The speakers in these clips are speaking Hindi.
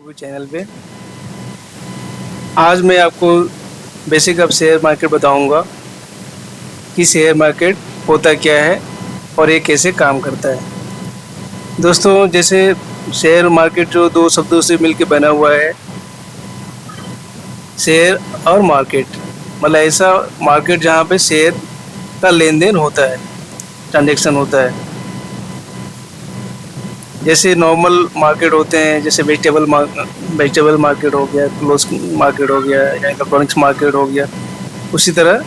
यूट्यूब चैनल पे। आज मैं आपको बेसिक ऑफ शेयर मार्केट बताऊंगा कि शेयर मार्केट होता क्या है और ये कैसे काम करता है। दोस्तों, जैसे शेयर मार्केट जो दो शब्दों से मिलकर बना हुआ है, शेयर और मार्केट, मतलब ऐसा मार्केट जहाँ पे शेयर का लेन देन होता है, ट्रांजैक्शन होता है। जैसे नॉर्मल मार्केट होते हैं, जैसे वेजिटेबल मार्केट हो गया, क्लोथ मार्केट हो गया या इलेक्ट्रॉनिक्स मार्केट हो गया, उसी तरह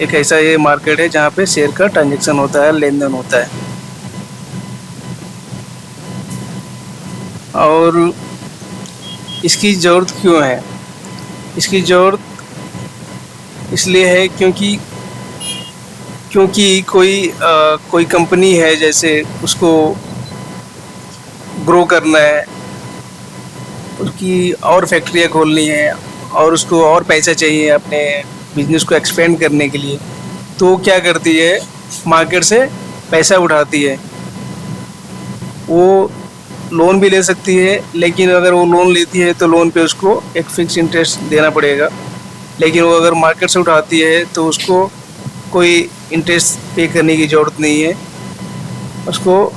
एक ऐसा ये मार्केट है जहाँ पे शेयर का ट्रांजैक्शन होता है, लेन देन होता है। और इसकी ज़रूरत क्यों है? इसकी ज़रूरत इसलिए है क्योंकि कोई कंपनी है, जैसे उसको ग्रो करना है, उसकी और फैक्ट्रियाँ खोलनी है और उसको और पैसा चाहिए अपने बिजनेस को एक्सपेंड करने के लिए, तो क्या करती है, मार्केट से पैसा उठाती है। वो लोन भी ले सकती है, लेकिन अगर वो लोन लेती है तो लोन पे उसको एक फिक्स इंटरेस्ट देना पड़ेगा। लेकिन वो अगर मार्केट से उठाती है तो उसको कोई इंटरेस्ट पे करने की ज़रूरत नहीं है, उसको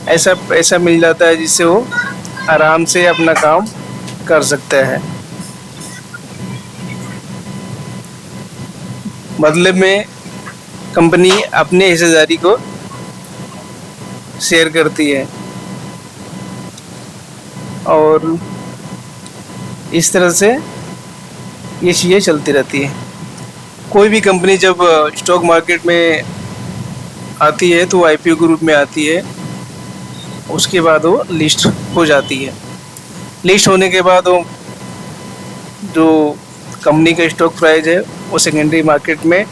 ऐसा पैसा मिल जाता है जिससे वो आराम से अपना काम कर सकता है। बदले में कंपनी अपने हिस्सेदारी को शेयर करती है और इस तरह से ये चीज़ें चलती रहती हैं। कोई भी कंपनी जब स्टॉक मार्केट में आती है तो आईपीओ के रूप में आती है, उसके बाद वो लिस्ट हो जाती है। लिस्ट होने के बाद वो जो कंपनी का स्टॉक प्राइस है वो सेकेंडरी मार्केट में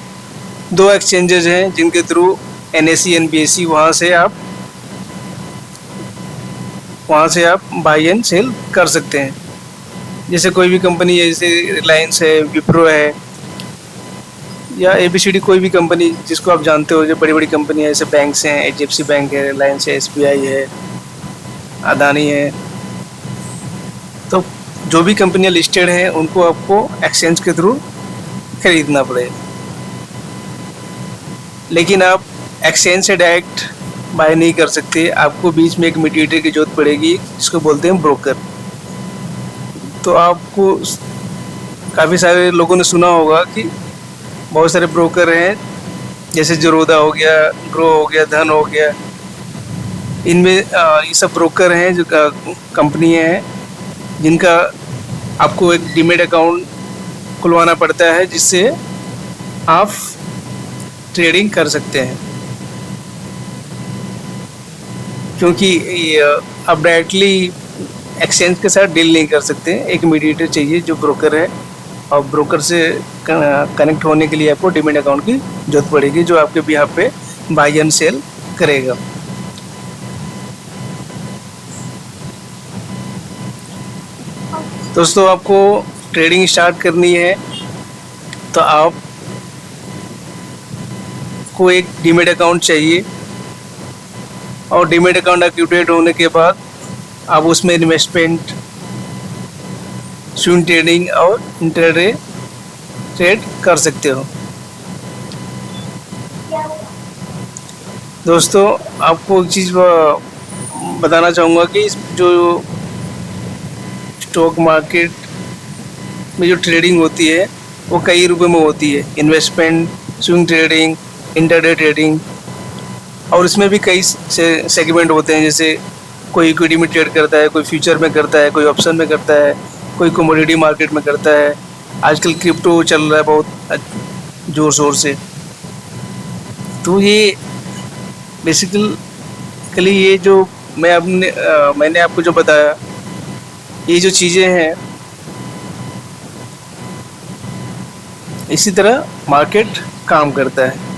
दो एक्सचेंजेज हैं जिनके थ्रू एनएसई एनबीएसई, वहाँ से आप बाई एंड सेल कर सकते हैं। जैसे कोई भी कंपनी है, जैसे रिलायंस है, विप्रो है या एबीसीडी, कोई भी कंपनी जिसको आप जानते हो, जो बड़ी बड़ी कंपनी है, जैसे बैंक्स हैं, एचडीएफसी बैंक है, रिलायंस है, एसबीआई है, अदानी है, तो जो भी कंपनियां लिस्टेड हैं उनको आपको एक्सचेंज के थ्रू खरीदना पड़ेगा। लेकिन आप एक्सचेंज से डायरेक्ट बाय नहीं कर सकते, आपको बीच में एक मीडिएटर की जरूरत पड़ेगी जिसको बोलते हैं ब्रोकर। तो आपको काफ़ी सारे लोगों ने सुना होगा कि बहुत सारे ब्रोकर हैं, जैसे ज़ीरोधा हो गया, ग्रो हो गया, धन हो गया। इनमें ये सब ब्रोकर हैं जो कंपनियाँ हैं जिनका आपको एक डीमैट अकाउंट खुलवाना पड़ता है जिससे आप ट्रेडिंग कर सकते हैं। क्योंकि आप डायरेक्टली एक्सचेंज के साथ डील नहीं कर सकते, एक मीडिएटर चाहिए जो ब्रोकर है, और ब्रोकर से कनेक्ट होने के लिए आपको डीमैट अकाउंट की जरूरत पड़ेगी जो आपके बिहाफ पे बाई एंड सेल करेगा। दोस्तों, आपको ट्रेडिंग स्टार्ट करनी है तो आप को एक डीमैट अकाउंट चाहिए, और डीमैट अकाउंट एक्टिवेट होने के बाद आप उसमें इन्वेस्टमेंट, स्विंग ट्रेडिंग और इंट्राडे ट्रेड कर सकते हो। दोस्तों, आपको एक चीज़ बताना चाहूँगा कि जो स्टॉक मार्केट में जो ट्रेडिंग होती है वो कई रूपों में होती है, investment, swing trading, intraday trading, और इसमें भी कई सेगमेंट होते हैं। जैसे कोई इक्विटी में ट्रेड करता है, कोई फ्यूचर में करता है, कोई ऑप्शन में करता है, कोई कमोडिटी मार्केट में करता है। आजकल क्रिप्टो चल रहा है बहुत ज़ोर शोर से। तो ये बेसिकली ये जो मैंने आपको जो बताया, ये जो चीज़ें हैं, इसी तरह मार्केट काम करता है।